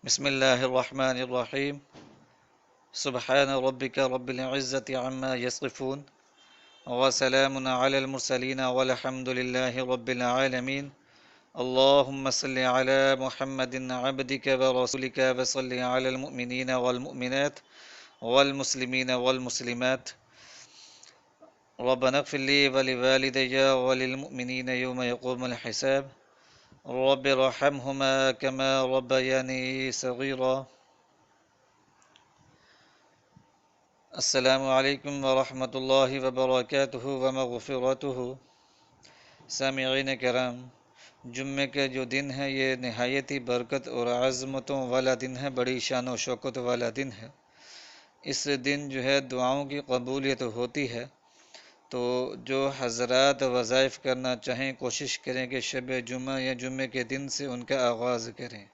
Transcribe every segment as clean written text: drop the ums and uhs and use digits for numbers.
بسم الله الرحمن الرحيم. سبحان ربك رب العزة عما يصفون وسلام على المرسلين والحمد لله رب العالمين. اللهم صل على محمد عبدك ورسولك وصل على المؤمنين والمؤمنات والمسلمين والمسلمات. ربنا اغفر لي ولوالدي وللمؤمنين يوم يقوم الحساب. رب ارحمهما كما ربياني صغيرا. السلام علیکم ورحمۃ اللہ وبرکاتہ ومغفرتہ. سامعین کرام، جمعے کا جو دن ہے یہ نہایت ہی برکت اور عظمتوں والا دن ہے، بڑی شان و شوکت والا دن ہے. اس دن جو ہے دعاؤں کی قبولیت ہوتی ہے. تو جو حضرات وظائف کرنا چاہیں کوشش کریں کہ شب جمعہ یا جمعے کے دن سے ان کا آغاز کریں.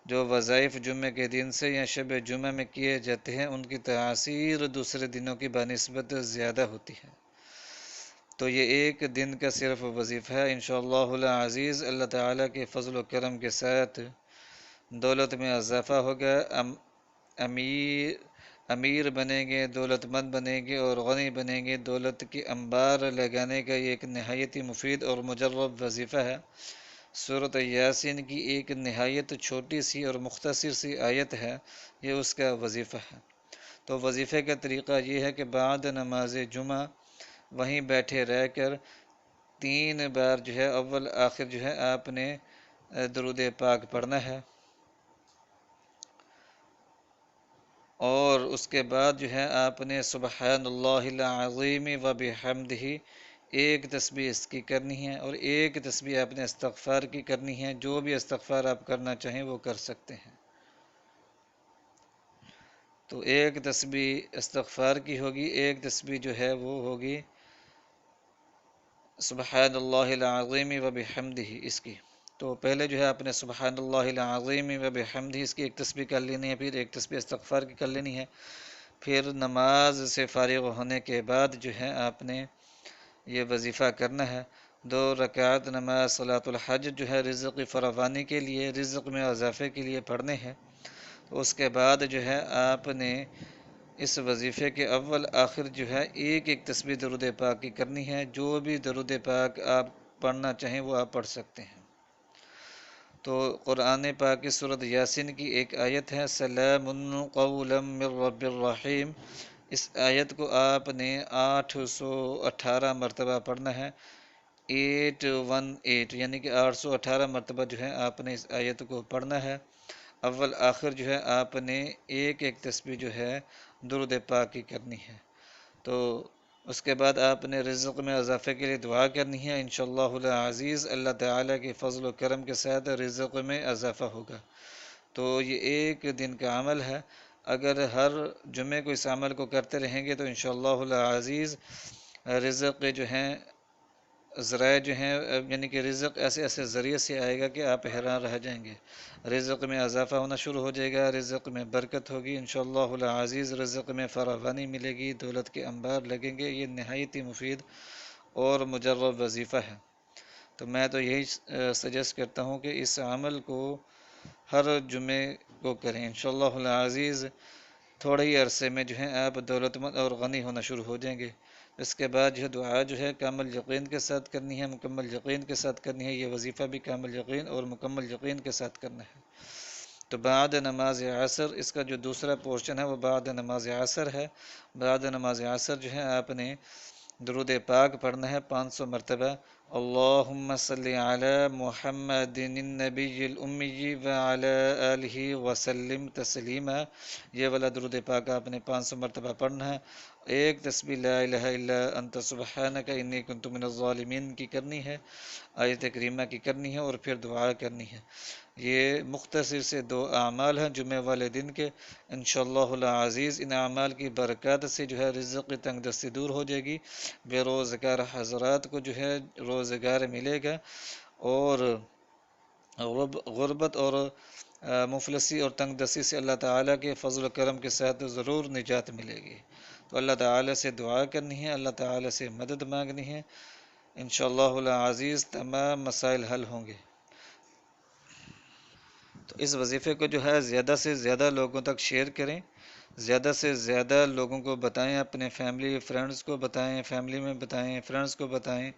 جو وظائف جمعے کے دن سے یا شب جمعہ میں کیے جاتے ہیں ان کی تاثیر دوسرے دنوں کی بنسبت زیادہ ہوتی ہے. تو یہ ایک دن کا صرف وظیفہ ہے. انشاءاللہ العزیز اللہ تعالیٰ کے فضل و کرم کے ساتھ دولت میں اضافہ ہوگا. امیر بنیں گے، دولت مند بنیں گے اور غنی بنیں گے. دولت کی انبار لگانے کا یہ ایک نہایت ہی مفید اور مجرب وظیفہ ہے. سورۃ یاسین کی ایک نہایت چھوٹی سی اور مختصر سی آیت ہے، یہ اس کا وظیفہ ہے. تو وظیفے کا طریقہ یہ ہے کہ بعد نماز جمعہ وہیں بیٹھے رہ کر 3 بار جو ہے اول آخر جو ہے آپ نے درود پاک پڑھنا ہے، اور اس کے بعد جو ہے آپ نے سبحان اللہ العظیم و بحمدہ ایک تسبیح اس کی کرنی ہے، اور ایک تسبیح آپ نے استغفار کی کرنی ہے. جو بھی استغفار آپ کرنا چاہیں وہ کر سکتے ہیں. تو ایک تسبیح استغفار کی ہوگی، ایک تسبیح جو ہے وہ ہوگی سبحان اللہ العظیم و بحمدہ اس کی. تو پہلے جو ہے آپ نے سبحان اللہ العظیم و بحمدہ اس کی ایک تسبیح کر لینی ہے، پھر ایک تسبیح استغفار کی کر لینی ہے. پھر نماز سے فارغ ہونے کے بعد جو ہے آپ نے یہ وظیفہ کرنا ہے. 2 رکعت نماز صلاۃ الحج جو ہے رزق کی فراوانی کے لیے، رزق میں اضافے کے لیے پڑھنے ہیں. اس کے بعد جو ہے آپ نے اس وظیفے کے اول آخر جو ہے ایک تسبیح درود پاک کی کرنی ہے. جو بھی درود پاک آپ پڑھنا چاہیں وہ آپ پڑھ سکتے ہیں. تو قرآن پاک کی سورۃ یاسین کی ایک آیت ہے سلام قولا من رب الرحیم. اس آیت کو آپ نے 818 مرتبہ پڑھنا ہے. 818 یعنی کہ 818 مرتبہ جو ہے آپ نے اس آیت کو پڑھنا ہے. اول آخر جو ہے آپ نے ایک تسبیح جو ہے درود پاک کی کرنی ہے. تو اس کے بعد آپ نے رزق میں اضافے کے لیے دعا کرنی ہے. انشاءاللہ العزیز اللہ تعالیٰ کے فضل و کرم کے ساتھ رزق میں اضافہ ہوگا. تو یہ ایک دن کا عمل ہے. اگر ہر جمعے کو اس عمل کو کرتے رہیں گے تو انشاءاللہ العزیز رزق جو ہیں ذرائع جو ہیں یعنی کہ رزق ایسے ایسے ذریعے سے آئے گا کہ آپ حیران رہ جائیں گے. رزق میں اضافہ ہونا شروع ہو جائے گا، رزق میں برکت ہوگی. انشاءاللہ العزیز رزق میں فراوانی ملے گی، دولت کے انبار لگیں گے. یہ نہایت ہی مفید اور مجرب وظیفہ ہے. تو میں تو یہی سجیسٹ کرتا ہوں کہ اس عمل کو ہر جمعے کو کریں. انشاءاللہ العزیز تھوڑے ہی عرصے میں جو ہے آپ دولت مند اور غنی ہونا شروع ہو جائیں گے. اس کے بعد جو دعا جو ہے کامل یقین کے ساتھ کرنی ہے، مکمل یقین کے ساتھ کرنی ہے. یہ وظیفہ بھی کامل یقین اور مکمل یقین کے ساتھ کرنا ہے. تو بعد نماز عصر اس کا جو دوسرا پورشن ہے وہ بعد نماز عصر ہے. بعد نماز عصر جو ہے آپ نے درود پاک پڑھنا ہے 500 مرتبہ. اللہم صلی علی محمد النبی الامی وعلی آلہ وسلم تسلیما. یہ والا درود پاک آپ نے 500 مرتبہ پڑھنا ہے. ایک تسبیح لا الہ الا انت سبحانک انی کنت من الظالمین کی کرنی ہے، آیت کریمہ کی کرنی ہے، اور پھر دعا کرنی ہے. یہ مختصر سے 2 اعمال ہیں جمعہ والے دن کے. انشاءاللہ العزیز ان اعمال کی برکات سے جو ہے رزق کی تنگ دستی دور ہو جائے گی. بے روزگار حضرات کو جو ہے روزگار ملے گا، اور غربت اور مفلسی اور تنگ دستی سے اللہ تعالیٰ کے فضل و کرم کے ساتھ ضرور نجات ملے گی. تو اللہ تعالیٰ سے دعا کرنی ہے، اللہ تعالیٰ سے مدد مانگنی ہے. انشاءاللہ العزیز تمام مسائل حل ہوں گے. تو اس وظیفے کو جو ہے زیادہ سے زیادہ لوگوں تک شیئر کریں، زیادہ سے زیادہ لوگوں کو بتائیں، اپنے فیملی فرینڈز کو بتائیں، فیملی میں بتائیں، فرینڈز کو بتائیں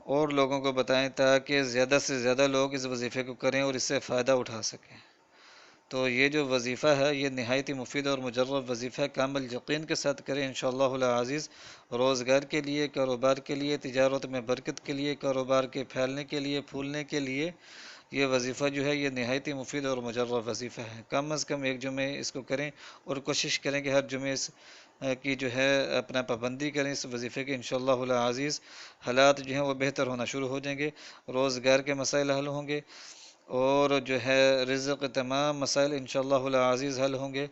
اور لوگوں کو بتائیں، تاکہ زیادہ سے زیادہ لوگ اس وظیفے کو کریں اور اس سے فائدہ اٹھا سکیں۔ تو یہ جو وظیفہ ہے یہ نہایت ہی مفید اور مجرب وظیفہ ہے، کامل یقین کے ساتھ کریں انشاءاللہ العزیز، روزگار کے لیے، کاروبار کے لیے، تجارت میں برکت کے لیے، کاروبار کے پھیلنے کے لیے، پھولنے کے لیے یہ وظیفہ جو ہے یہ نہایت ہی مفید اور مجرب وظیفہ ہے۔ کم از کم ایک جمعے اس کو کریں اور کوشش کریں کہ ہر جمعے اس کی جو ہے اپنا پابندی کریں اس وظیفے کے، انشاءاللہ العزیز حالات جو ہیں وہ بہتر ہونا شروع ہو جائیں گے، روزگار کے مسائل حل ہوں گے اور جو ہے رزق کے تمام مسائل انشاءاللہ العزیز حل ہوں گے،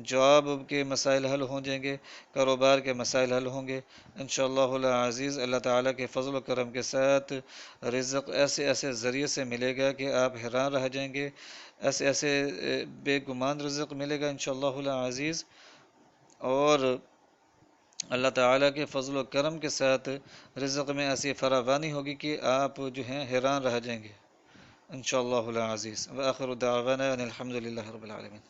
جاب کے مسائل حل ہو جائیں گے، کاروبار کے مسائل حل ہوں گے انشاءاللہ العزیز۔ اللہ تعالیٰ کے فضل و کرم کے ساتھ رزق ایسے ایسے ذریعے سے ملے گا کہ آپ حیران رہ جائیں گے، ایسے ایسے بے گمان رزق ملے گا انشاءاللہ العزیز، اور اللہ تعالیٰ کے فضل و کرم کے ساتھ رزق میں ایسی فراوانی ہوگی کہ آپ جو ہیں حیران رہ جائیں گے انشاءاللہ العزیز۔ وآخر دعوانا ان الحمد للہ رب العالمین۔